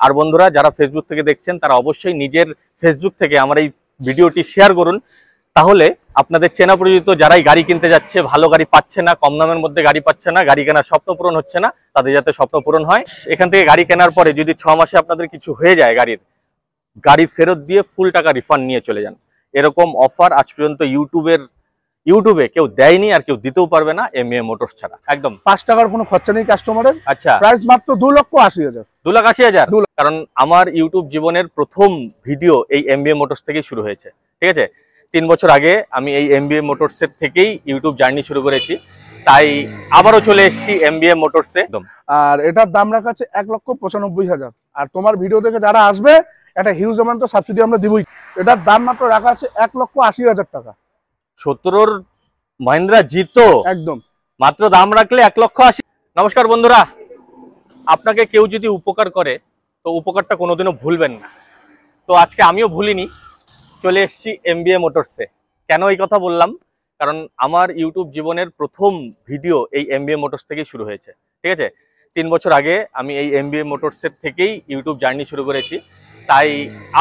আর বন্ধুরা যারা ফেসবুক থেকে দেখছেন তারা অবশ্যই নিজের ফেসবুক থেকে আমার এই ভিডিওটি শেয়ার করুন, তাহলে আপনাদের চেনা পরিচিত যারাই গাড়ি কিনতে যাচ্ছে, ভালো গাড়ি পাচ্ছে না, কম দামের মধ্যে গাড়ি পাচ্ছে না, গাড়ি কেনার স্বপ্ন পূরণ হচ্ছে না, তাদের যাতে স্বপ্ন পূরণ হয়। এখান থেকে গাড়ি কেনার পরে যদি 6 মাসে আপনাদের কিছু হয়ে যায়, গাড়ি ফেরত দিয়ে ফুল টাকা রিফান্ড নিয়ে চলে যান। এরকম অফার আজ পর্যন্ত ইউটিউবে কেউ দেয়নি, আর কেউ দিতেও পারবে না এমবিএ মোটরস ছাড়া। একদম 5 টাকার কোনো খরচা নেই কাস্টমারের। আচ্ছা, প্রাইস মাত্র 2,80,000। 2,80,000। কারণ আমার ইউটিউব জীবনের প্রথম ভিডিও এই এমবিএ মোটরস থেকেই শুরু হয়েছে। ঠিক আছে, 3 বছর আগে আমি এই এমবিএ মোটরসের থেকেই ইউটিউব জার্নি শুরু করেছি, তাই আবারও চলে এসেছি এমবিএ মোটরসে। আর এটার দাম রাখা আছে 1,95,000। আর তোমার ভিডিও থেকে যারা আসবে একটা হিউজ অ্যামাউন্ট সাবসিডি আমরা দিবই। এটার দাম মাত্র রাখা আছে 1,80,000 টাকা। 17 মহিন্দ্রা জিতো একদম মাত্র দাম রাখলে 1,80,000। নমস্কার বন্ধুরা, আপনাকে কেউ যদি উপকার করে তো উপকারটা কোনোদিনও ভুলবেন না। তো আজকে আমিও ভুলিনি, চলে এসেছি এমবিএ মোটরসে। কেন এই কথা বললাম? কারণ আমার ইউটিউব জীবনের প্রথম ভিডিও এই এমবিএ মোটরস থেকেই শুরু হয়েছে। ঠিক আছে, 3 বছর আগে আমি এই এমবিএ মোটরসের থেকেই ইউটিউব জার্নি শুরু করেছি, তাই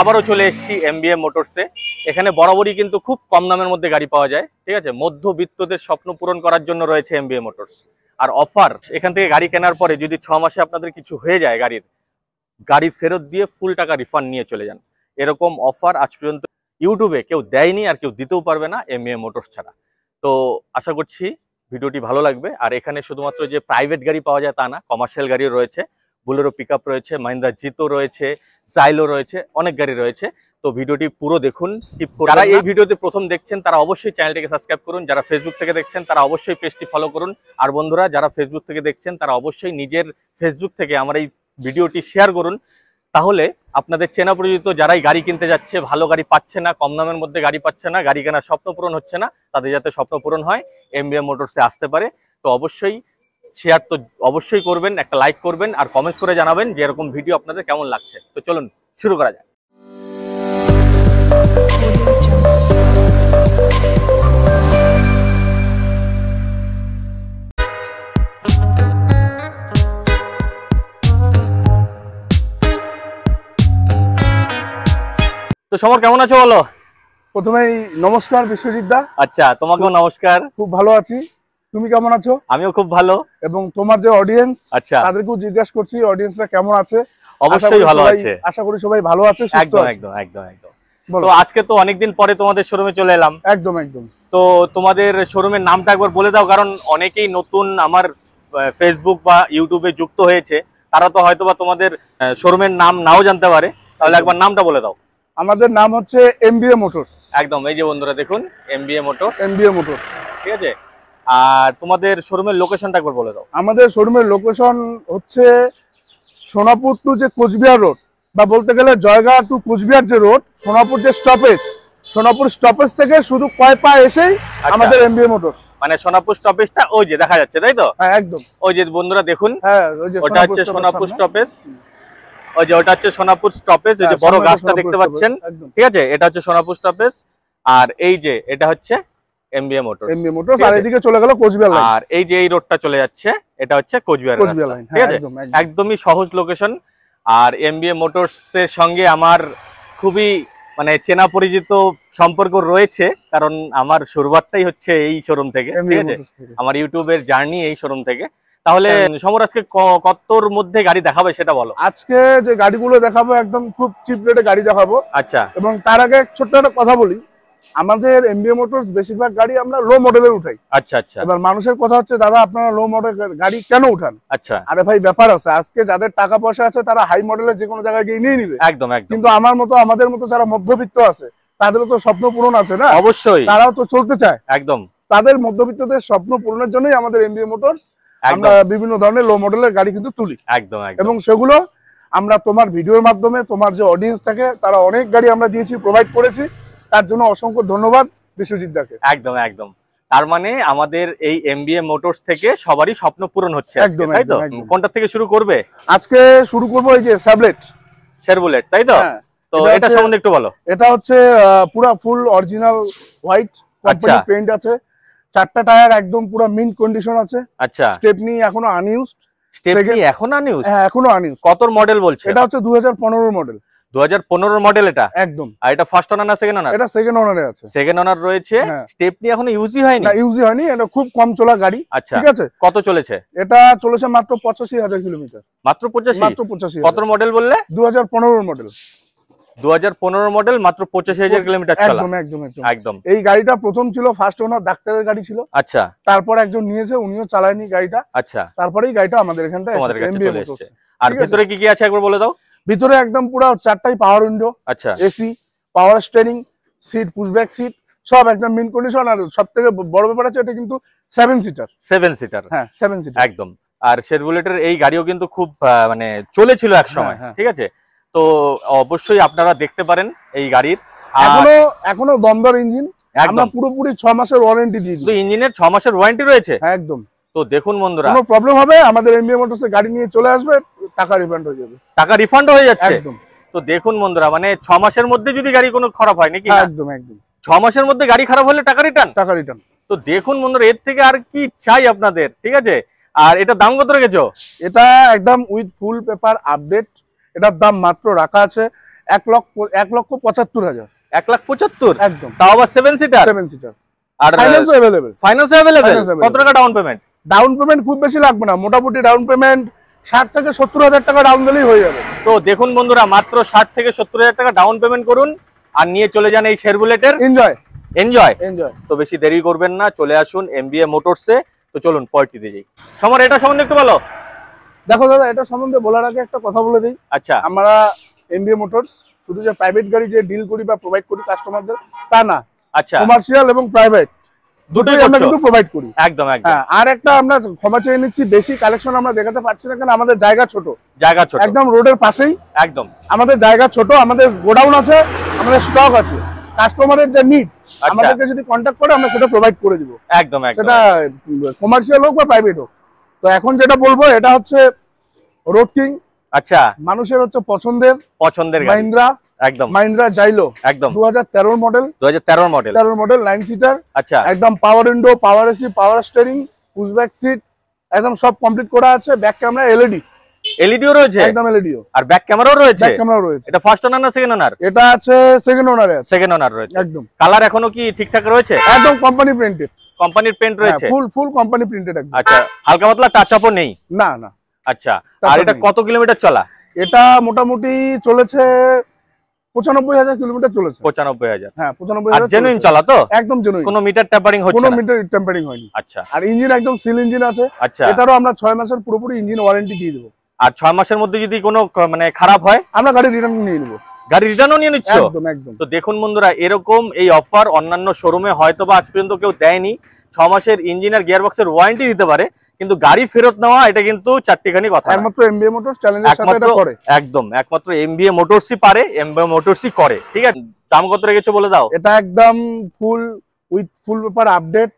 আবারও চলে এসেছি এমবিএ মোটরসে। এখানে বরাবরই কিন্তু খুব কম দামের মধ্যে গাড়ি পাওয়া যায়। ঠিক আছে, মধ্যবিত্তদের স্বপ্ন পূরণ করার জন্য রয়েছে এমবিএ মোটরস। আর অফার, এখান থেকে গাড়ি কেনার পরে যদি 6 মাসে আপনাদের কিছু হয়ে যায়, গাড়ি ফেরত দিয়ে ফুল টাকা রিফান্ড নিয়ে চলে যান। এরকম অফার আজ পর্যন্ত ইউটিউবে কেউ দেয়নি, আর কেউ দিতেও পারবে না এমবিএ মোটরস ছাড়া। তো আশা করছি ভিডিওটি ভালো লাগবে। আর এখানে শুধুমাত্র যে প্রাইভেট গাড়ি পাওয়া যায় তা না, কমার্শিয়াল গাড়িও রয়েছে, বুলেরো পিকআপ রয়েছে, মহিন্দ্রা জিতো রয়েছে, জাইলো রয়েছে, অনেক গাড়ি রয়েছে। তো ভিডিওটি পুরো দেখুন, স্কিপ করুন। যারা এই ভিডিওতে প্রথম দেখছেন তারা অবশ্যই চ্যানেলটিকে সাবস্ক্রাইব করুন, যারা ফেসবুক থেকে দেখছেন তারা অবশ্যই পেজটি ফলো করুন। আর বন্ধুরা যারা ফেসবুক থেকে দেখছেন তারা অবশ্যই নিজের ফেসবুক থেকে আমার এই ভিডিওটি শেয়ার করুন, তাহলে আপনাদের চেনা পরিচিত যারাই গাড়ি কিনতে যাচ্ছে, ভালো গাড়ি পাচ্ছে না, কম দামের মধ্যে গাড়ি পাচ্ছে না, গাড়ি কেনার স্বপ্ন পূরণ হচ্ছে না, তাদের যাতে স্বপ্ন পূরণ হয়, এমবিএ মোটরসে আসতে পারে। তো অবশ্যই শেয়ার তো অবশ্যই করবেন, একটা লাইক করবেন, আর কমেন্টস করে জানাবেন যে এরকম ভিডিও আপনাদের কেমন লাগছে। তো চলুন শুরু করা যায়। তো সমর কেমন আছো বলো? প্রথমেই নমস্কার বিশ্বজিৎ দা। আচ্ছা, তোমাকেও নমস্কার। খুব ভালো আছি, তুমি কেমন আছো? আমিও খুব ভালো। এবং তোমার যে অডিয়েন্স, আচ্ছা, তাদেরকেও জিজ্ঞাসা করছি অডিয়েন্সরা কেমন আছে। অবশ্যই ভালো আছে, আশা করি সবাই ভালো আছে, সুস্থ আছে। একদম একদম একদম। তো আজকে তো অনেকদিন পরে তোমাদের শোরুমে চলে এলাম। একদম একদম। তো তোমাদের শোরুমের নামটা একবার বলে দাও, কারণ অনেকেই নতুন আমার ফেসবুক বা ইউটিউবে যুক্ত হয়েছে, তারা তো হয়তো বা তোমাদের শোরুমের নাম নাও জানতে পারে, তাহলে একবার নামটা বলে দাও। আমাদের নাম হচ্ছে এমবিএ মোটরস। একদম, এই যে বন্ধুরা দেখুন, এমবিএ মোটরস। এমবিএ মোটরস, ঠিক আছে। আর তোমাদের শোরুমের লোকেশনটা একবার বলে দাও। আমাদের শোরুমের লোকেশন হচ্ছে সোনাপুর টু যে কোচবিহার রোড, বা বলতে গেলে জয়গাঁ টু কোচবিহার যে রোড, সোনাপুর যে স্টপেজ, সোনাপুর স্টপেজ থেকে শুধু কয় পা এসেই আমাদের এমবিএ মোটরস। মানে সোনাপুর স্টপেজটা ওই যে দেখা যাচ্ছে, তাই তো? হ্যাঁ একদম, ওই যে বন্ধুরা দেখুন, ওটা হচ্ছে সোনাপুর স্টপেজ। ওই যে ওটা হচ্ছে সোনাপুর স্টপেজ, এই যে বড় গাছটা দেখতে পাচ্ছেন, ঠিক আছে, এটা হচ্ছে সোনাপুর স্টপেজ। আর এই যে এটা হচ্ছে এমবিএ মোটরস। এমবিএ মোটরস, আর এদিকে চলে গেল কোচবিহার লাইন। আর এই যে এই রোডটা চলে যাচ্ছে, এটা হচ্ছে কোচবিহার লাইন। ঠিক আছে, একদমই সহজ লোকেশন। আর এমবিএ মোটরস এর সঙ্গে আমার খুবই মানে চেনা পরিচিত সম্পর্ক রয়েছে, কারণ আমার শুরুয়াতটাই হচ্ছে এই শোরুম থেকে। ঠিক আছে, আমার ইউটিউবের জার্নি এই শোরুম থেকে। তাহলে সমর আজকে কতর মধ্যে গাড়ি দেখাবে সেটা বলো। আজকে যে গাড়িগুলো দেখাবো একদম খুব চিপ রেটে গাড়ি দেখাবো। আচ্ছা, এবং তার আগে ছোট্ট একটা কথা বলি, আমাদের এমবিএ মোটরস বেশিরভাগ গাড়ি আমরা লো মডেলের উঠাই। আচ্ছা আচ্ছা। এবার মানুষের কথা হচ্ছে, দাদা আপনারা লো মডেল গাড়ি কেন উঠান? আচ্ছা, আরে ভাই ব্যাপার আছে, আজকে যাদের টাকা পয়সা আছে তারা হাই মডেলের যে কোনো জায়গায় গিয়ে নিয়ে নিবে। একদম একদম। কিন্তু আমাদের মতো যারা মধ্যবিত্ত আছে, তাদেরও তো স্বপ্ন পূরণ আছে না? অবশ্যই, তারাও তো চলতে চায়। একদম, তাদের মধ্যবিত্তদের স্বপ্ন পূরণের জন্যই আমাদের এমবিএ মোটরস, আমরা বিভিন্ন ধরনের লো মডেলের গাড়ি কিন্তু তুলি। একদম, এবং সেগুলো আমরা তোমার ভিডিওর মাধ্যমে, তোমার যে অডিয়েন্স থাকে তারা অনেক গাড়ি আমরা দিয়েছি, প্রোভাইড করেছি, তার জন্য অসংখ্য ধন্যবাদ বিশ্বজিৎ দাকে। একদম একদম। তার মানে আমাদের এই এমবিএ মোটরস থেকে সবারই স্বপ্ন পূরণ হচ্ছে, তাই তো? কোনটা থেকে শুরু করবে? আজকে শুরু করবো এই যে শেরবুলেট, তাই তো? তো এটা সম্বন্ধে একটু বলো। এটা হচ্ছে পুরো ফুল অরিজিনাল হোয়াইট কোম্পানি পেইন্ট আছে, 4টা টায়ার একদম পুরো মিন্ট কন্ডিশন আছে। আচ্ছা, স্টেপনি এখনো আনইউজড। স্টেপনি এখন আনইউজ? হ্যাঁ এখনো আনইউজ। কত মডেল বলছে? এটা হচ্ছে 2015 মডেল। 2015 মডেল এটা একদম। আর এটা ফার্স্ট ওনার না সেকেন্ড ওনার? এটা সেকেন্ড ওনারে আছে। সেকেন্ড ওনার রয়েছে। স্টেপনি এখনো ইউজই হয়নি? না ইউজই হয়নি, এটা খুব কম চলা গাড়ি। আচ্ছা ঠিক আছে। কত চলেছে? এটা চলেছে মাত্র 85,000 কিলোমিটার। মাত্র 85? মাত্র 85। কত মডেল বললে? 2015 মডেল। 2015 মডেল, মাত্র 85,000 কিলোমিটার চলা। একদম একদম একদম একদম। এই গাড়িটা প্রথম ছিল ফার্স্ট ওনার ডাক্তারের গাড়ি ছিল। আচ্ছা। তারপর একজন নিয়েছে, উনিও চালায়নি গাড়িটা। আচ্ছা। তারপরেই গাড়িটা আমাদের এখানটা আমাদের কাছে চলে এসেছে। আর ভিতরে কি কি আছে একবার বলে দাও। ভিতরে একদম পুরো চারটাই পাওয়ার উইন্ডো। আচ্ছা। AC, power steering, seat, pushback seat, সব একদম মিন কন্ডিশন। আর সবথেকে বড় ব্যাপার আছে এটা কিন্তু 7 সিটার। 7 সিটার? হ্যাঁ 7 সিটার একদম। আর শেরবুলেটের এই গাড়িও কিন্তু খুব মানে চলেছিল এক সময়। ঠিক আছে, তো অবশ্যই আপনারা দেখতে পারেন এই গাড়ির। এখনো দমদার ইঞ্জিন। আমরা পুরোপুরি 6 মাসের ওয়ারেন্টি দিয়ে দিই। তো ইঞ্জিনের 6 মাসের ওয়ারেন্টি রয়েছে? একদম। তো দেখুন বন্ধুরা, কোনো প্রবলেম হবে আমাদের এমবিএ মোটরসে গাড়ি নিয়ে চলে আসবে, টাকা রিফান্ড হয়ে যাবে। টাকা রিফান্ড হয়ে যাচ্ছে? একদম। তো দেখুন বন্ধুরা, মানে 6 মাসের মধ্যে যদি গাড়ি কোনো খারাপ হয় নাকি? একদম একদম। 6 মাসের মধ্যে গাড়ি খারাপ হলে টাকা রিটার্ন? টাকা রিটার্ন। তো দেখুন বন্ধুরা, এর থেকে আর কি চাই আপনাদের? ঠিক আছে। আর এটা দাম কত রেখেছো? এটা একদম উইথ ফুল পেপার আপডেট। এটার দাম মাত্র রাখা আছে 1,75,000। 1,75,000? একদম। তাও আবার 7 সিটার? 7 সিটার। আর ফাইন্যান্স अवेलेबल? Finance available. কত টাকা ডাউন পেমেন্ট? ডাউন পেমেন্ট খুব বেশি লাগবে না, মোটামুটি ডাউন পেমেন্ট 60 থেকে 70,000 টাকা ডাউন দিলেই হয়ে যাবে। তো দেখুন বন্ধুরা, মাত্র 60 থেকে 70,000 টাকা ডাউন পেমেন্ট করুন আর নিয়ে চলে যান এই শেরবুলেটের। Enjoy enjoy enjoy. তো বেশি দেরি করবেন না, চলে আসুন এমবিএ মোটরসে। তো চলুন পরটিতে যাই। সমর, এটা সম্বন্ধে একটু বলো। দেখো দাদা, এটা সম্বন্ধে বলার আগে একটা কথা বলে দিই। আচ্ছা। আমরা এমবিএ মোটরস শুধু যে প্রাইভেট গাড়ি যে ডিল করি বা প্রোভাইড করি কাস্টমারদের তা না। আচ্ছা। কমার্শিয়াল এবং প্রাইভেট দুটোই আমরা কিন্তু প্রোভাইড করি। একদম একদম। হ্যাঁ, আর একটা আমরা ক্ষমা চেয়ে নিচ্ছি, বেশি কালেকশন আমরা দেখাতে পারছি না কারণ আমাদের জায়গা ছোট। জায়গা ছোট, একদম রোডের পাশেই। একদম আমাদের জায়গা ছোট, আমাদের গোডাউন আছে, আমাদের স্টক আছে। কাস্টমারের যে নিড আমাদেরকে যদি কন্টাক্ট করে আমরা সেটা প্রোভাইড করে দিব। একদম একদম। সেটা কমার্শিয়াল হোক বা প্রাইভেট হোক। তো এখন যেটা বলবো এটা হচ্ছে রোড কিং। আচ্ছা। মানুষের হচ্ছে পছন্দের গাড়ি। মাহিন্দ্রা। একদম। মাহিন্দ্রা জাইলো। একদম। 2013 মডেল। 2013 মডেল। 13 model 9 seater. আচ্ছা। একদম power window, power AC, power steering, pushback seat, একদম সব কমপ্লিট করা আছে। Back camera LED. এলইডিও রয়েছে? একদম এলইডিও। আর ব্যাক ক্যামেরাও রয়েছে? ব্যাক ক্যামেরা রয়েছে। এটা ফার্স্ট ওনার না সেকেন্ড ওনার? এটা আছে সেকেন্ড ওনারে আছে। সেকেন্ড ওনার রয়েছে। একদম। কালার এখনো কি ঠিকঠাক রয়েছে? একদম কোম্পানি প্রিন্টেড। কোম্পানির পেইন্ট রয়েছে? ফুল কোম্পানি প্রিন্টেড একদম। আচ্ছা, হালকা পাতলা টাচ আপও নেই? না না। আচ্ছা। আর এটা কত কিলোমিটার চলা? এটা মোটামুটি চলেছে 95,000 কিলোমিটার চলেছে। 95,000? হ্যাঁ 95,000। আর জেনুইন চলা তো? একদম জেনুইন। কোনো মিটার ট্যাম্পারিং হচ্ছে না? কোনো মিটার ট্যাম্পারিং হয়নি। আচ্ছা। আর ইঞ্জিন একদম সিল ইঞ্জিন আছে। আচ্ছা। এটারও আমরা 6 মাসের পুরোপুরি ইঞ্জিন ওয়ারেন্টি দিয়ে দেব। আর 6 মাসের মধ্যে যদি কোনো মানে খারাপ হয় আমরা গাড়ি রিটার্ন নিয়ে নেব। গাড়ি রিটার্নও নিয়ে নিচ্ছ? একদম একদম। তো দেখুন বন্ধুরা, এরকম এই অফার অন্যান্য শোরুমে হয়তো বা আজ পর্যন্ত কেউ দেয়নি। 6 মাসের ইঞ্জিন আর গিয়ারবক্সের ওয়ারেন্টি দিতে পারে, কিন্তু গাড়ি ফেরত নেওয়া এটা কিন্তু চারটিখানি কথা। একমাত্র এমবিএ মোটরস চ্যালেঞ্জের সাথে এটা করে। একদম, একমাত্র এমবিএ মোটরসই পারে, এমবিএ মোটরসই করে। ঠিক আছে, দাম কত রেখেছো বলে দাও। এটা একদম with full paper update.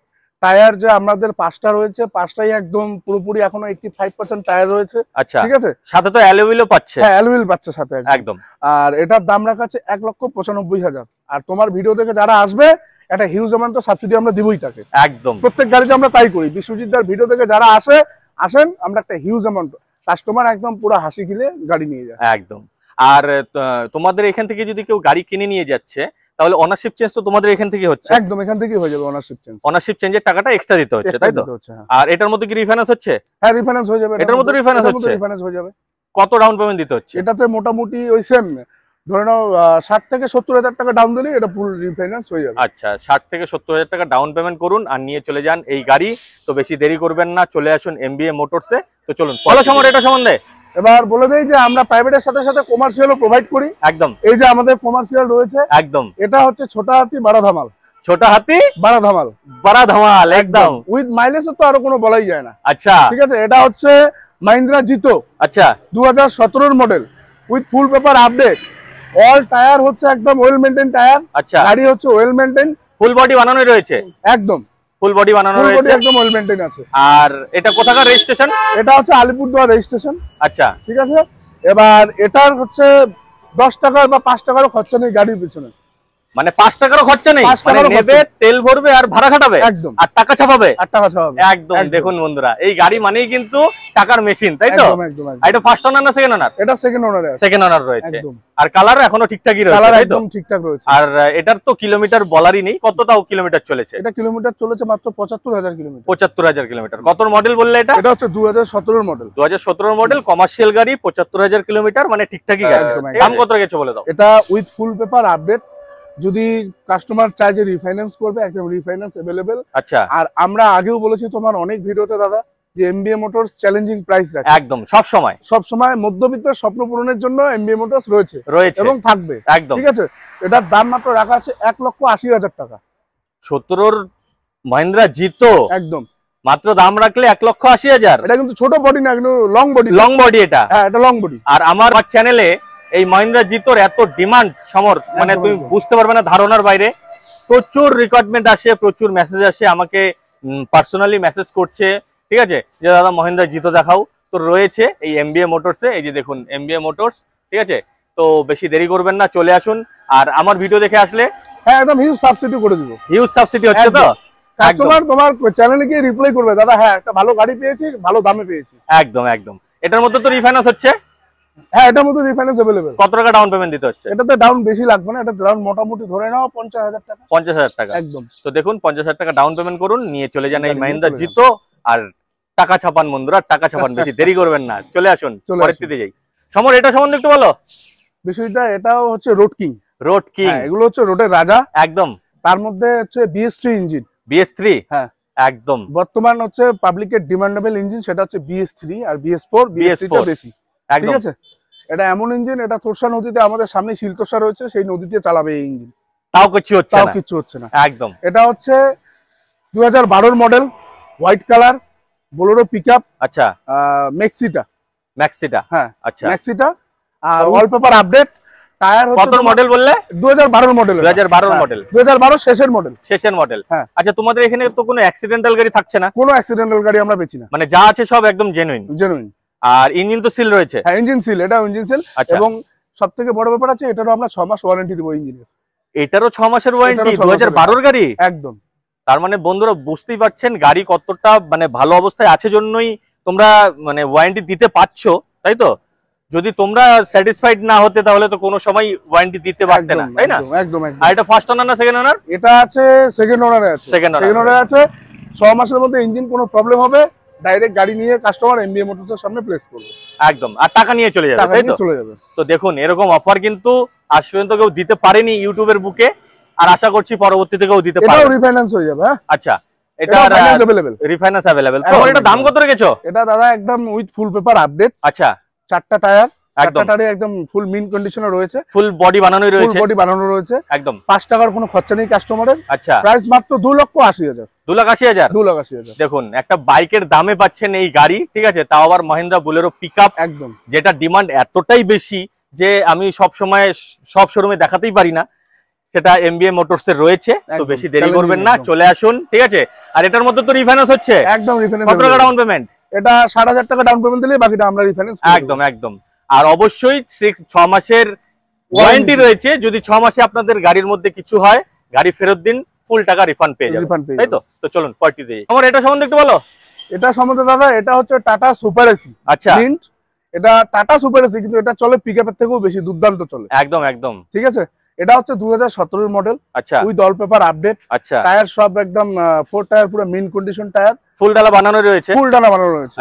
Tyre যে আমাদের 5টা রয়েছে, 5টাই একদম পুরোপুরি এখনো 85% টায়ার রয়েছে। আচ্ছা। ঠিক আছে। সাথে তো অ্যালুইলও পাচ্ছে? হ্যাঁ, অ্যালুইল পাচ্ছে সাথে একদম। আর এটার দাম রাখা আছে 1,95,000। আর তোমার ভিডিও দেখে যারা আসবে একটা হিউজ অ্যামাউন্ট সাবসিডি আমরা দিবই তাকে। একদম। প্রত্যেক গাড়িতে আমরা তাই করি। বিশ্বজিৎ দার ভিডিও দেখে যারা আসেন আমরা একটা হিউজ অ্যামাউন্ট, কাস্টমার একদম পুরো হাসি খেলে গাড়ি নিয়ে যায়। একদম। আর তোমাদের এখান থেকে যদি কেউ গাড়ি কিনে নিয়ে যাচ্ছে তাহলে অনারশিপ চেঞ্জ তো তোমাদের এখান থেকে হচ্ছে? একদম, এখান থেকেই হয়ে যাবে অনারশিপ চেঞ্জ। অনারশিপ চেঞ্জের টাকাটা এক্সট্রা দিতে হচ্ছে, তাই তো? আর এটার মধ্যে কি রিফাইন্যান্স হচ্ছে? হ্যাঁ, রিফাইন্যান্স হয়ে যাবে। এটার মধ্যে রিফাইন্যান্স হয়ে যাবে। কত ডাউন পেমেন্ট দিতে হচ্ছে? এটাতে মোটামুটি ওই সেম ধরে নাও 60 থেকে 70,000 টাকা ডাউন দিলে এটা ফুল রিফাইন্যান্স হয়ে যাবে। আচ্ছা, 60 থেকে 70,000 টাকা ডাউন পেমেন্ট করুন আর নিয়ে চলে যান এই গাড়ি। তো বেশি দেরি করবেন না, চলে আসুন এমবিএ মোটরসে। তো চলুন বলো সমর এটা সম্বন্ধে। এবার বলে দেই যে আমরা প্রাইভেটের সাথে সাথে কমার্শিয়ালও প্রোভাইড করি। একদম। এই যে আমাদের কমার্শিয়াল রয়েছে। একদম। এটা হচ্ছে ছোট হাতি বাড়া ধামাল। ছোট হাতি বাড়া ধামাল। বাড়া ধামাল একদম। উইথ মাইলেজ তো আরো কোনো বলাই যায় না। আচ্ছা। ঠিক আছে। এটা হচ্ছে মাহিন্দ্রা জিতো। আচ্ছা। 2017 model with full paper update. All tyre হচ্ছে একদম ওয়েল মেইনটেইন টায়ার। আচ্ছা। গাড়ি হচ্ছে ওয়েল মেইনটেইন। ফুল বডি বানানো রয়েছে? একদম ফুল বডি বানানো রয়েছে, একদম ওয়েল মেইনটেইন আছে। আর এটা কোথাকার রেজিস্ট্রেশন? এটা হচ্ছে আলিপুরদুয়ার রেজিস্ট্রেশন। আচ্ছা। ঠিক আছে। এবার এটার হচ্ছে 10 টাকার বা 5 টাকারও খরচা নেই গাড়ির পিছনে। মানে 5 টাকারও খরচা নেই, 5 মানে টাকারও নেবে, তেল ভরবে আর ভাড়া খাটাবে, একদম, আর টাকা ছাপাবে। একদম। একদম। দেখুন বন্ধুরা, এই গাড়ি মানেই কিন্তু টাকার মেশিন, তাই তো? একদম একদম একদম। এটা ফার্স্ট ওনার না সেকেন্ড ওনার? এটা সেকেন্ড ওনারে আছে। সেকেন্ড ওনার রয়েছে। একদম। আর কালার এখনো ঠিকঠাকই রয়েছে, কালার তাই তো? একদম ঠিকঠাক রয়েছে। আর এটার তো কিলোমিটার বলারই নেই, কতটাও কিলোমিটার চলেছে? এটা কিলোমিটার চলেছে মাত্র 75,000 কিলোমিটার। 75,000 কিলোমিটার। কত মডেল বললে এটা? এটা হচ্ছে 2017 মডেল। 2017 মডেল, কমার্শিয়াল গাড়ি, 75,000 কিলোমিটার, মানে ঠিকঠাকই গেছে। একদম, একদম। দাম কত গেছে বলে দাও? এটা উইথ ফুল পেপার আপডেট। যদি কাস্টমার চায় যে রিফাইন্যান্স করবে, একদম রিফাইন্যান্স अवेलेबल। আচ্ছা। আর আমরা আগেও বলেছি তোমার অনেক ভিডিওতে দাদা, যে এমবিএ মোটরস চ্যালেঞ্জিং প্রাইস রাখে। একদম, সব সময় মধ্যবিত্ত স্বপ্ন পূরণের জন্য এমবিএ মোটরস রয়েছে এবং থাকবে। একদম। ঠিক আছে, এটার দাম মাত্র রাখা আছে 1,80,000 টাকা। 17 মহিন্দ্রা জিতো একদম মাত্র দাম রাখলে 1,80,000। এটা কিন্তু ছোট বডি না, কিন্তু লং বডি। লং বডি এটা। হ্যাঁ, এটা লং বডি। আর আমার চ্যানেলে এই মহিন্দ্রা জিতোর এত ডিমান্ড মানে তুমি বুঝতে পারবে না, ধারণার বাইরে। প্রচুর রিকোয়ারমেন্ট আসে, প্রচুর মেসেজ আসে, আমাকে পার্সোনালি মেসেজ করছে, ঠিক আছে, যে দাদা মহিন্দ্রা জিতো দেখাও। তো রয়েছে এই এমবিএ মোটরসে, এই যে দেখুন এমবিএ মোটরস, ঠিক আছে। তো বেশি দেরি করবেন না, চলে আসুন। আর আমার ভিডিও দেখে আসলে হ্যাঁ, একদম হিউজ সাবসিডি করে দিব। হিউজ সাবসিডি হচ্ছে তো? কাস্টমার তোমার চ্যানেলে গিয়ে রিপ্লাই করবে, দাদা হ্যাঁ একটা ভালো গাড়ি পেয়েছি, ভালো দামে পেয়েছি। একদম একদম। এটার মধ্যে তো রিফাইন্যান্স হচ্ছে? হ্যাঁ, এটার মধ্যে রিফাইন্যান্স अवेलेबल। কত টাকা ডাউন পেমেন্ট দিতে হচ্ছে? এটাতে ডাউন বেশি লাগবে না, এটা ডাউন মোটামুটি ধরে নাও 50,000 টাকা। 50,000 টাকা। একদম। তো দেখুন 50,000 টাকা ডাউন পেমেন্ট করুন, নিয়ে চলে যান এই মহিন্দ্রা জিতো। আর টাকা ছাপান বন্ধুরা, টাকা ছাপান, বেশি দেরি করবেন না, চলে আসুন। পরের দিকে যাই। সমর, এটা সম্বন্ধে একটু বলো। বিষয়টা এটাও হচ্ছে রোড কিং। রোড কিং, এগুলো হচ্ছে রোডের রাজা। একদম। তার মধ্যে হচ্ছে BS3 ইঞ্জিন। BS3, হ্যাঁ একদম। বর্তমান হচ্ছে পাবলিকের ডিমান্ডেবল ইঞ্জিন, সেটা হচ্ছে BS3 আর BS4। BS4 বেশি, ঠিক আছে। এটা এমন ইঞ্জিন, এটা তোরসা নদীতে, আমাদের সামনে শিলতোষা রয়েছে, সেই নদীতে চালাবে এই ইঞ্জিন। তাও কিছু হচ্ছে না। একদম। এটা হচ্ছে 2012 model, white colour, Bolero pickup. আচ্ছা। ম্যাক্সিটা। হ্যাঁ, আচ্ছা, ম্যাক্সিটা। আর ওয়ালপেপার আপডেট। টায়ার কত মডেল বললে? 2012 মডেল। 2012 মডেল। 2012 শেষের মডেল। হ্যাঁ। আচ্ছা, তোমাদের এখানে তো কোনো অ্যাক্সিডেন্টাল গাড়ি থাকছে না? কোনো অ্যাক্সিডেন্টাল গাড়ি আমরা বেচি না, মানে যা আছে সব একদম জেনুইন। আর ইঞ্জিন তো সিল রয়েছে? হ্যাঁ, ইঞ্জিন সিল। এটা ইঞ্জিন সিল। এবং সবথেকে বড় ব্যাপার আছে, এটারও আমরা 6 মাস ওয়ারেন্টি দেব ইঞ্জিনের। এটারও 6 মাসের ওয়ারেন্টি? 2012 গাড়ি? একদম। তার মানে বন্ধুরা বুঝতেই পারছেন গাড়ি কতটা মানে ভালো অবস্থায় আছে, জন্যই তোমরা মানে ওয়ারেন্টি দিতে পারছো, তাই তো? যদি তোমরা স্যাটিসফাইড না হতে, তাহলে তো কোনো সময় ওয়ারেন্টি দিতে পারতে না, তাই না? একদম একদম। আর এটা ফার্স্ট ওনার না সেকেন্ড ওনার? এটা আছে সেকেন্ড ওনারে আছে। সেকেন্ড ওনারে আছে। 6 মাসের মধ্যে ইঞ্জিন কোনো প্রবলেম হবে, ডাইরেক্ট গাড়ি নিয়ে কাস্টমার এমবিএ মোটরসের সামনে প্লেস করবে। একদম। আর টাকা নিয়ে চলে যাবে, তাই তো? চলে যাবে। তো দেখুন, এরকম অফার কিন্তু আজ পর্যন্ত কেউ দিতে পারেনি ইউটিউবের বুকে, আর আশা করছি পরবর্তীতে কেউ দিতে পারবে। এটাও রিফাইন্যান্স হয়ে যাবে। হ্যাঁ, আচ্ছা। এটা রিফাইন্যান্স अवेलेबल। তোমার এটা দাম কত রেখেছো? এটা দাদা একদম উইথ ফুল পেপার আপডেট। আচ্ছা। 4টা টায়ার, একদম ফুল মিন কন্ডিশনে রয়েছে, ফুল বডি বানানোই রয়েছে। একদম। 5 টাকার কোনো খরচা নেই কাস্টমারের। আচ্ছা। প্রাইস মাত্র 2,80,000। 2,80,000। দেখুন, একটা বাইকের দামে পাচ্ছেন এই গাড়ি, ঠিক আছে, তাও আবার মহিন্দ্রা বোলেরো পিকআপ। একদম। যেটা ডিমান্ড এতটাই বেশি যে আমি সব সময় সব শোরুমে দেখাতেই পারি না, সেটা এমবিএ মোটরস এর রয়েছে। তো বেশি দেরি করবেন না, চলে আসুন, ঠিক আছে। আর এটার মধ্যে তো রিফাইন্যান্স হচ্ছে? একদম রিফাইন্যান্স। কত টাকা ডাউন পেমেন্ট? এটা 60,000 টাকা ডাউন পেমেন্ট দিলে বাকিটা আমরা রিফাইন্যান্স। একদম একদম। আর অবশ্যই 6 মাসের ওয়ারেন্টি রয়েছে। যদি 6 মাসে আপনাদের গাড়ির মধ্যে কিছু হয়, গাড়ি ফেরত দিন, ফুল টাকা রিফান্ড পেয়ে যাবেন, তাই তো? তো চলুন পার্টি দিয়ে। আমার এটা সম্বন্ধে একটু বলো। এটা সম্বন্ধে দাদা, এটা হচ্ছে টাটা সুপার এসি। আচ্ছা। এটা টাটা সুপার এসি, কিন্তু এটা চলে পিকআপের থেকেও বেশি দুর্দান্ত চলে। একদম একদম। ঠিক আছে। এটা হচ্ছে 2017 মডেল। আচ্ছা। With all paper update. আচ্ছা। টায়ার সব একদম 4 টায়ার পুরো মিন কন্ডিশন টায়ার, ফুল ডালা বানানো রয়েছে।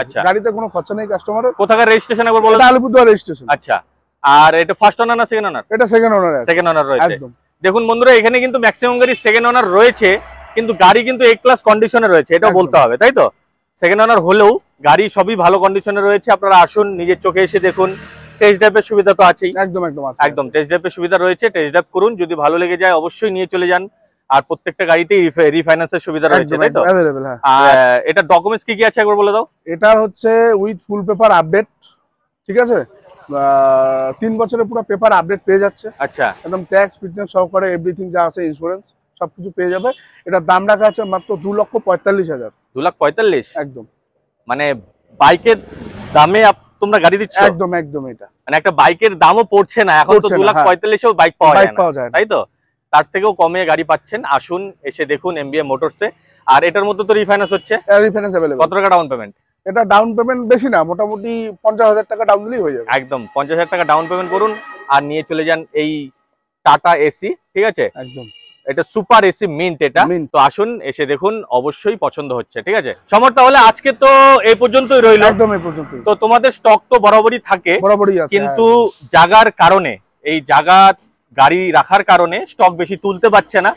আচ্ছা। গাড়িতে কোনো খরচা নেই কাস্টমারের। কোথাকার রেজিস্ট্রেশন একবার বলো? এটা আলিপুরদুয়ার রেজিস্ট্রেশন। আচ্ছা। আর এটা ফার্স্ট ওনার না সেকেন্ড ওনার? এটা সেকেন্ড ওনার আছে। সেকেন্ড ওনার রয়েছে। একদম। দেখুন বন্ধুরা, এখানে কিন্তু ম্যাক্সিমাম গাড়ি সেকেন্ড ওনার রয়েছে, কিন্তু গাড়ি কিন্তু এ ক্লাস কন্ডিশনে রয়েছে, এটা বলতে হবে, তাই তো? সেকেন্ড ওনার হলেও গাড়ি সবই ভালো কন্ডিশনে রয়েছে। আপনারা আসুন, নিজের চোখে এসে দেখুন। টেস্ট ড্রাইভের সুবিধা তো আছেই। একদম একদম একদম টেস্ট ড্রাইভের সুবিধা রয়েছে, টেস্ট ড্রাইভ করুন। যদি ভালো লেগে যায় অবশ্যই নিয়ে চলে যান। আর প্রত্যেকটা গাড়িতেই রিফাইন্যান্সের সুবিধা রয়েছে, তাই তো? আর এটা ডকুমেন্টস কি কি আছে একবার বলে দাও। এটা হচ্ছে উইথ ফুল পেপার আপডেট, ঠিক আছে। 3 বছরের পুরো পেপার আপডেট পেয়ে যাচ্ছে। আচ্ছা। একদম ট্যাক্স ফিটনেস সহকারে এভরিথিং যা আছে, ইন্স্যুরেন্স সবকিছু পেয়ে যাবে। এটা দাম রাখা আছে মাত্র 2,45,000। 2,45,000? একদম। মানে বাইকের দামে তোমরা গাড়ি দিচ্ছ? একদম একদম। এটা মানে একটা বাইকের দামও পড়ছে না এখন, তো 2,45,000 বাইক পাওয়া যায়, তাই তো? তার থেকেও কমে গাড়ি পাচ্ছেন। আসুন, এসে দেখুন এমবিএ মোটরসে। আর এটার মধ্যে তো রিফাইন্যান্স হচ্ছে, রিফাইন্যান্স अवेलेबल। কত টাকা ডাউন পেমেন্ট? এটা ডাউন পেমেন্ট বেশি না, মোটামুটি 50,000 টাকা ডাউন দিলেই হয়ে যাবে। একদম 50,000 টাকা ডাউন পেমেন্ট করুন আর নিয়ে চলে যান এই টাটা এসি। ঠিক আছে, একদম এটা সুপার এসি মিন্ট এটা। Mint। তো আসুন, এসে দেখুন, অবশ্যই পছন্দ হচ্ছে। ঠিক আছে সমর, তাহলে আজকে তো এই পর্যন্তই রইলো। একদম এই পর্যন্ত। তো তোমাদের স্টক তো বরাবরই থাকে, বরাবরই আছে, কিন্তু জায়গার কারণে, এই জায়গা গাড়ি রাখার কারণে স্টক বেশি তুলতে পারছে না।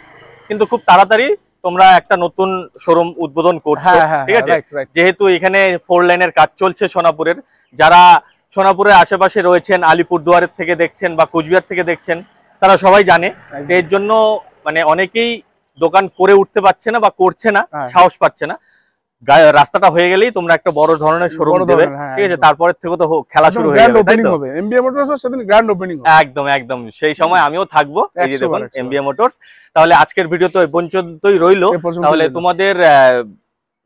কিন্তু খুব তাড়াতাড়ি তোমরা একটা নতুন শোরুম উদ্বোধন করছো। ঠিক আছে, যেহেতু এখানে 4 লাইনের কাজ চলছে সোনাপুরের, যারা সোনাপুরের আশেপাশে রয়েছেন, আলিপুরদুয়ারের থেকে দেখছেন বা কোচবিহার থেকে দেখছেন, তারা সবাই জানে। এর জন্য মানে অনেকেই দোকান করে উঠতে পারছে না বা করছে না, সাহস পাচ্ছে না। রাস্তাটা হয়ে গেলেই তোমরা একটা বড় ধরনের শোরুম দেবে। ঠিক আছে, তারপরের থেকে তো খেলা শুরু হয়ে যাবে, তাই তো? এমবিএ মোটরস সেদিন গ্র্যান্ড ওপেনিং হবে। একদম একদম, সেই সময় আমিও থাকবো। এই যে দেখুন এমবিএ মোটরস। তাহলে আজকের ভিডিও তো এই পর্যন্তই রইলো। তাহলে তোমাদের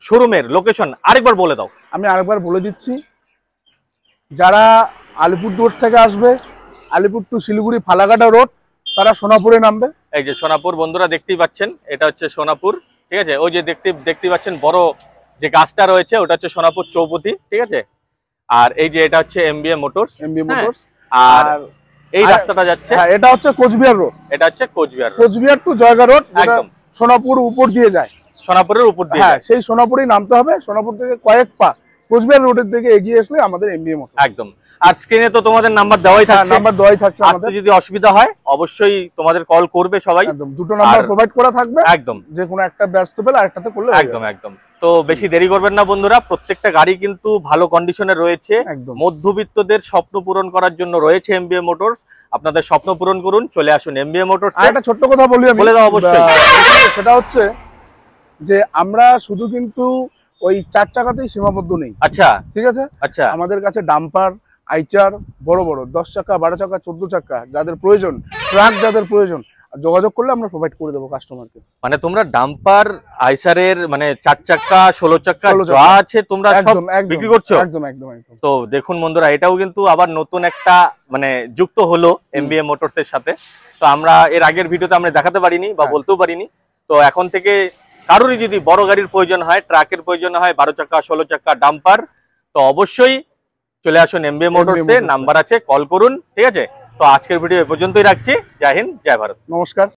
শোরুমের লোকেশন আরেকবার বলে দাও। আমি আরেকবার বলে দিচ্ছি, যারা আলিপুরদুয়ার থেকে আসবে, আলিপুর টু শিলিগুড়ি ফালাকাটা রোড, তারা সোনাপুরে নামবে। এই যে সোনাপুর বন্ধুরা দেখতেই পাচ্ছেন, এটা হচ্ছে সোনাপুর। ঠিক আছে, ওই যে দেখতে পাচ্ছেন বড় যে গাছটা রয়েছে, ওটা হচ্ছে সোনাপুর চৌপতি। ঠিক আছে, আর এই যে এটা হচ্ছে এমবিএ মোটরস। আর এই রাস্তাটা যাচ্ছে, এটা হচ্ছে কোচবিহার রোড। এটা হচ্ছে কোচবিহার টু জয়গা রোড, একদম সোনাপুর উপর দিয়ে যায়, সোনাপুরের উপর দিয়ে। হ্যাঁ, সেই সোনাপুরেই নামতে হবে। সোনাপুর থেকে কয়েক পা কোচবিহার রোডের দিকে এগিয়ে আসলে আমাদের এমবিএ মোটরস। একদম। আর স্ক্রিনে তো তোমাদের নাম্বার দেওয়াই থাকছে। আসতে যদি অসুবিধা হয় অবশ্যই তোমাদের কল করবে সবাই। একদম, দুটো নাম্বার প্রোভাইড করা থাকবে। একদম, যে কোনো একটা ব্যস্ত পেলে আরেকটাতে করলে একদম একদম। তো বেশি দেরি করবেন না বন্ধুরা, প্রত্যেকটা গাড়ি কিন্তু ভালো কন্ডিশনে রয়েছে। মধ্যবিত্তদের স্বপ্ন পূরণ করার জন্য রয়েছে এমবিএ মোটরস। আপনাদের স্বপ্ন পূরণ করুন, চলে আসুন এমবিএ মোটরস। একটা ছোট্ট কথা বলি আমি, বলে দাও অবশ্যই। সেটা হচ্ছে যে আমরা শুধু কিন্তু ওই 4 চাকাতেই সীমাবদ্ধ নেই। আচ্ছা, ঠিক আছে। আচ্ছা, আমাদের কাছে ডাম্পার, আইচার, বড় বড় 10 চাকা, 12 চাকা, 14 চাকা যাদের প্রয়োজন, ট্রাক যাদের প্রয়োজন, যোগাযোগ করলে আমরা প্রোভাইড করে দেবো কাস্টমারকে। মানে তোমরা ডাম্পার, আইসারের মানে 4 চাকা, 16 চাকা যা আছে তোমরা সব বিক্রি করছো? একদম একদম একদম। তো দেখুন বন্ধুরা, এটাও কিন্তু আবার নতুন একটা মানে যুক্ত হলো এমবিএ মোটরস এর সাথে। তো আমরা এর আগের ভিডিওতে আমরা দেখাতে পারিনি বা বলতেও পারিনি। তো এখন থেকে কারোরই যদি বড় গাড়ির প্রয়োজন হয়, ট্রাকের প্রয়োজন হয়, 12 চাকা, 16 চাকা, ডাম্পার, তো অবশ্যই চলে আসুন এমবিএ মোটরসে। নাম্বার আছে, কল করুন। ঠিক আছে, তো আজকের ভিডিও এ পর্যন্তই রাখছি। জয় হিন্দ, জয় ভারত, নমস্কার।